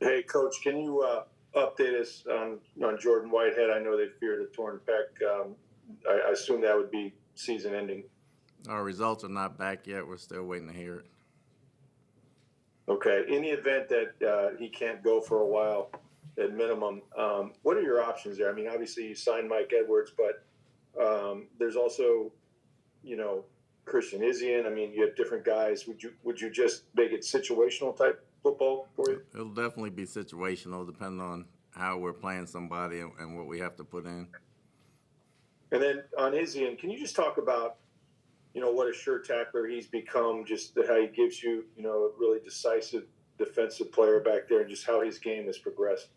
Hey, Coach, can you update us on Jordan Whitehead? I know they feared a torn pec. I assume that would be season ending. Our results are not back yet. We're still waiting to hear it. Okay. In the event that he can't go for a while, at minimum, what are your options there? I mean, obviously you signed Mike Edwards, but there's also, Christian Izien. I mean, you have different guys. Would you just make it situational type football for you? It'll definitely be situational, depending on how we're playing somebody and what we have to put in. And then on Izien, can you just talk about, what a sure tackler he's become, just how he gives you, a really decisive defensive player back there, and just how his game has progressed?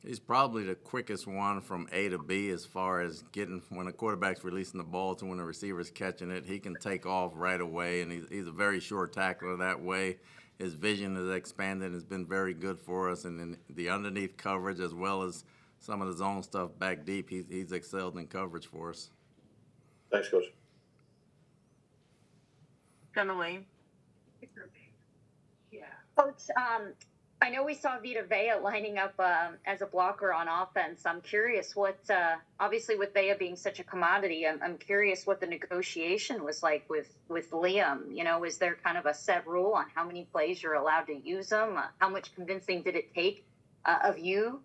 He's probably the quickest one from A to B as far as getting when a quarterback's releasing the ball to when the receiver's catching it. He can take off right away, and he's a very short tackler that way. His vision has expanded and has been very good for us, and in the underneath coverage as well as some of the zone stuff back deep, he's excelled in coverage for us. Thanks, Coach. Jenna Lane. Coach, I know we saw Vita Vea lining up as a blocker on offense. I'm curious what, obviously with Vea being such a commodity, I'm curious what the negotiation was like with Liam. Is there kind of a set rule on how many plays you're allowed to use him? How much convincing did it take of you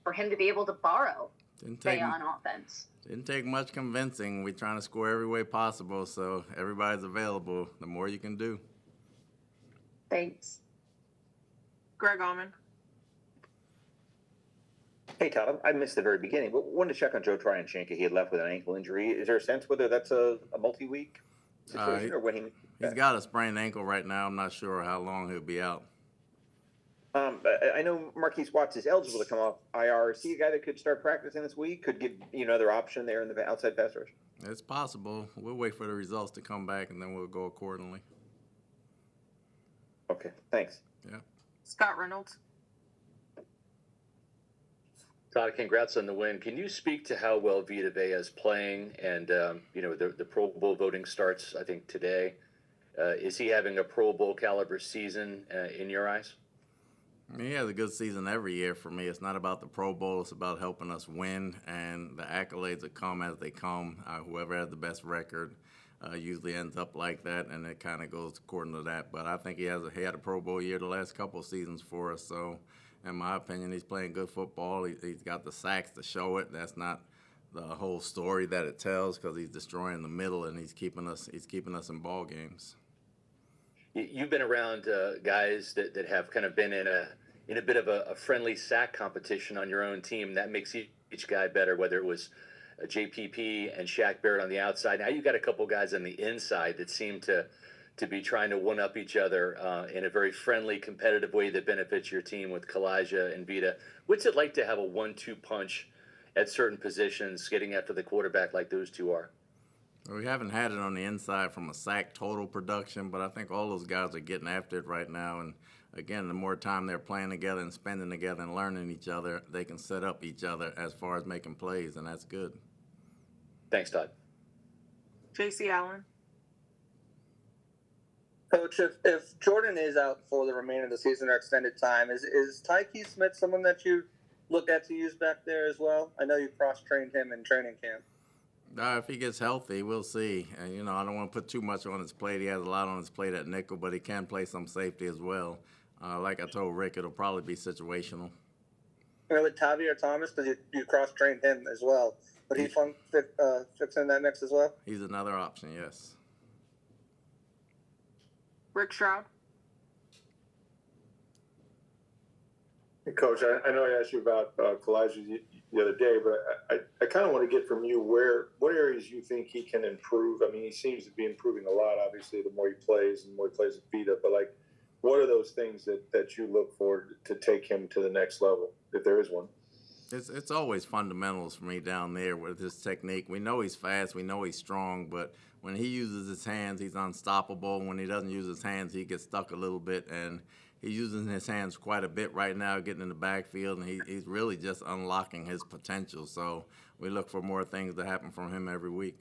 for him to be able to borrow Vea on offense? Didn't take much convincing. We're trying to score every way possible, so everybody's available. The more you can do. Thanks. Greg Allman. Hey, Todd, I missed the very beginning, but wanted to check on Joe Tryon-Shanka. He had left with an ankle injury. Is there a sense whether that's a multi-week situation or when he's got a sprained ankle right now. I'm not sure how long he'll be out. I know Marquise Watts is eligible to come off IR. Is he a guy that could start practicing this week? Could give another option there in the outside pass rush? It's possible. We'll wait for the results to come back, and then we'll go accordingly. Okay, thanks. Yeah. Scott Reynolds. Todd, congrats on the win. Can you speak to how well Vita Vea is playing? And, the Pro Bowl voting starts, I think, today. Is he having a Pro Bowl caliber season in your eyes? He has a good season every year for me. It's not about the Pro Bowl. It's about helping us win, and the accolades that come as they come. Whoever has the best record usually ends up like that, and it kind of goes according to that. But I think he had a Pro Bowl year the last couple of seasons for us. So, in my opinion, he's playing good football. He's got the sacks to show it. That's not the whole story that it tells, because he's destroying the middle and he's keeping us in ball games. You've been around guys that have kind of been in a bit of a friendly sack competition on your own team. That makes each guy better, whether it was JPP and Shaq Barrett on the outside. Now you've got a couple guys on the inside that seem to be trying to one-up each other in a very friendly, competitive way that benefits your team with Kalijah and Vita. What's it like to have a 1-2 punch at certain positions, getting after the quarterback like those two are? We haven't had it on the inside from a sack total production, but I think all those guys are getting after it right now. And again, the more time they're playing together and spending together and learning each other, they can set up each other as far as making plays, and that's good. Thanks, Todd. J.C. Allen. Coach, if Jordan is out for the remainder of the season or extended time, is Tyke Smith someone that you look at to use back there as well? I know you cross-trained him in training camp. If he gets healthy, we'll see. And, I don't want to put too much on his plate. He has a lot on his plate at nickel, but he can play some safety as well. Like I told Rick, it'll probably be situational. With Tavier Thomas, because you cross-trained him as well. Would he fits in that mix as well? He's another option, yes. Rick Stroud. Hey, Coach, I know I asked you about Kalijah the other day, but I kind of want to get from you what areas you think he can improve. I mean, he seems to be improving a lot, obviously, the more he plays and the more he plays at Vita. But, what are those things that you look for to take him to the next level, if there is one? It's always fundamentals for me down there with his technique. We know he's fast. We know he's strong. But when he uses his hands, he's unstoppable. When he doesn't use his hands, he gets stuck a little bit. And he's using his hands quite a bit right now, getting in the backfield. And he's really just unlocking his potential. So we look for more things to happen from him every week.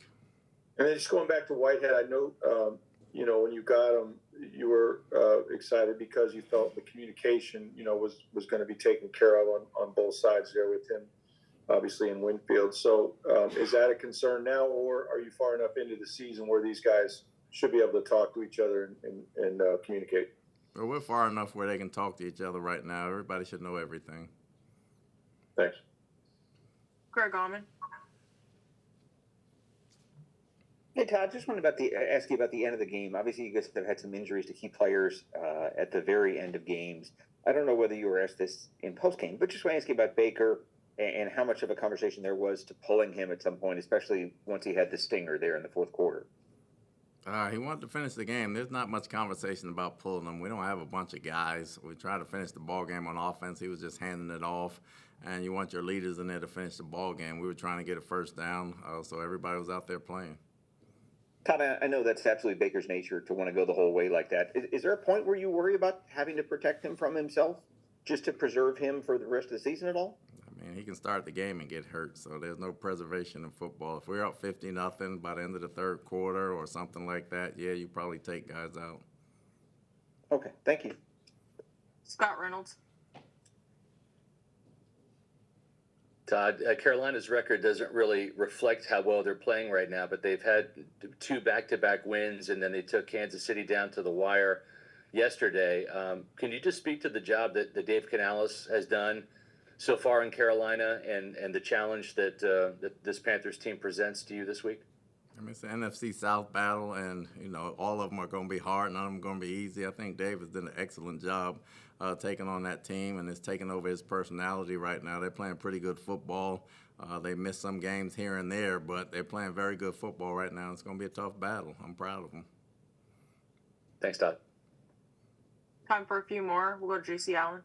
And then just going back to Whitehead, I know when you got him, you were excited because you felt the communication, was going to be taken care of on both sides there with him, obviously in Winfield. So is that a concern now, or are you far enough into the season where these guys should be able to talk to each other and communicate? Well, we're far enough where they can talk to each other right now. Everybody should know everything. Thanks. Greg Allman. Hey Todd, just wanted ask you about the end of the game. Obviously, you guys have had some injuries to key players at the very end of games. I don't know whether you were asked this in post game, but just want to ask you about Baker and how much of a conversation there was to pulling him at some point, especially once he had the stinger there in the fourth quarter. He wanted to finish the game. There's not much conversation about pulling him. We don't have a bunch of guys. We try to finish the ball game on offense. He was just handing it off, and you want your leaders in there to finish the ball game. We were trying to get a first down, so everybody was out there playing. Todd, I know that's absolutely Baker's nature to want to go the whole way like that. Is there a point where you worry about having to protect him from himself just to preserve him for the rest of the season at all? I mean, he can start the game and get hurt, so there's no preservation in football. If we're up 50-0 by the end of the third quarter or something like that, yeah, you probably take guys out. Okay, thank you. Scott Reynolds. Todd, Carolina's record doesn't really reflect how well they're playing right now, but they've had 2 back-to-back wins, and then they took Kansas City down to the wire yesterday. Can you just speak to the job that Dave Canales has done so far in Carolina and the challenge that this Panthers team presents to you this week? I mean, it's an NFC South battle, and, all of them are going to be hard. None of them are going to be easy. I think Dave has done an excellent job taking on that team, and it's taking over his personality right now. They're playing pretty good football. They missed some games here and there, but they're playing very good football right now. It's going to be a tough battle. I'm proud of them. Thanks, Todd. Time for a few more. We'll go to JC Allen.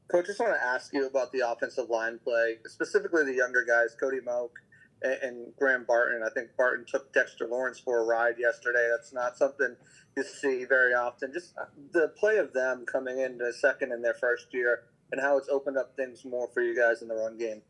Coach, just want to ask you about the offensive line play, specifically the younger guys, Cody Moak and Graham Barton. I think Barton took Dexter Lawrence for a ride yesterday. That's not something you see very often. Just the play of them coming into second in their first year and how it's opened up things more for you guys in the run game.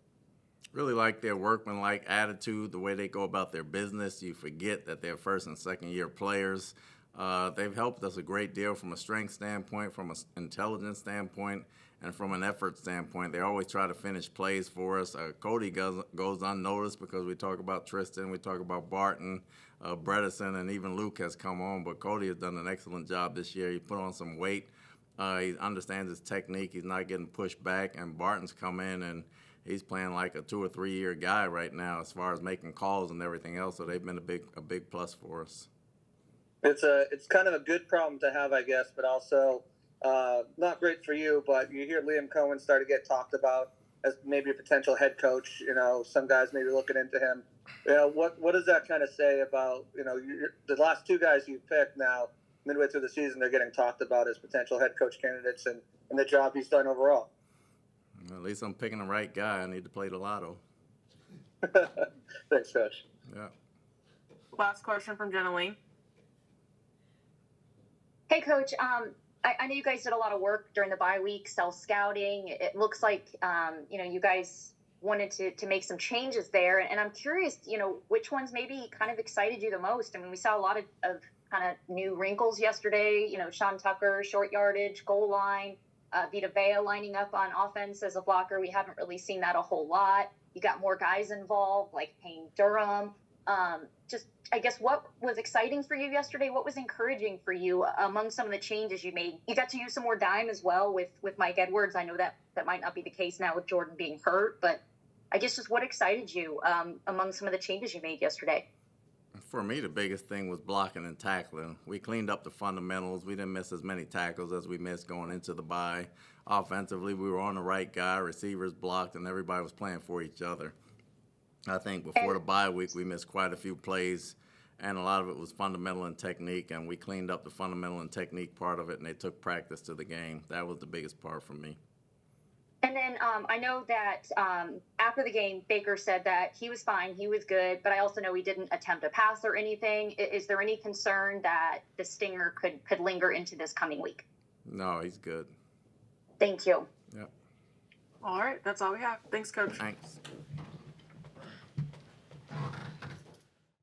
Really like their workmanlike attitude, the way they go about their business. You forget that they're first and second year players. They've helped us a great deal from a strength standpoint, from an intelligence standpoint, and from an effort standpoint. They always try to finish plays for us. Cody goes unnoticed because we talk about Tristan, we talk about Barton, Bredesen, and even Luke has come on. But Cody has done an excellent job this year. He put on some weight. He understands his technique. He's not getting pushed back. And Barton's come in, and he's playing like a 2 or 3 year guy right now as far as making calls and everything else. So they've been a big plus for us. It's kind of a good problem to have, I guess, but also not great for you. But you hear Liam Cohen start to get talked about as maybe a potential head coach. Some guys maybe looking into him. What does that kind of say about the last 2 guys you picked now midway through the season? They're getting talked about as potential head coach candidates and the job he's done overall. Well, at least I'm picking the right guy. I need to play the lotto. Thanks, Coach. Yeah. Last question from Jenna Lee. Hey, Coach. I know you guys did a lot of work during the bye week, self-scouting. It looks like, you guys wanted to make some changes there. And I'm curious, which ones maybe kind of excited you the most? I mean, we saw a lot of kind of new wrinkles yesterday. Sean Tucker, short yardage, goal line, Vita Vea lining up on offense as a blocker. We haven't really seen that a whole lot. You got more guys involved, like Payne Durham. I guess, what was exciting for you yesterday? What was encouraging for you among some of the changes you made? You got to use some more dime as well with Mike Edwards. I know that might not be the case now with Jordan being hurt, but I guess just what excited you among some of the changes you made yesterday? For me, the biggest thing was blocking and tackling. We cleaned up the fundamentals. We didn't miss as many tackles as we missed going into the bye. Offensively, we were on the right guy. Receivers blocked, and everybody was playing for each other. I think before the bye week, we missed quite a few plays, and a lot of it was fundamental and technique, and we cleaned up the fundamental and technique part of it, and they took practice to the game. That was the biggest part for me. And then I know that after the game, Baker said that he was fine, he was good, but I also know he didn't attempt a pass or anything. Is there any concern that the stinger could linger into this coming week? No, he's good. Thank you. Yep. All right, that's all we have. Thanks, Coach. Thanks.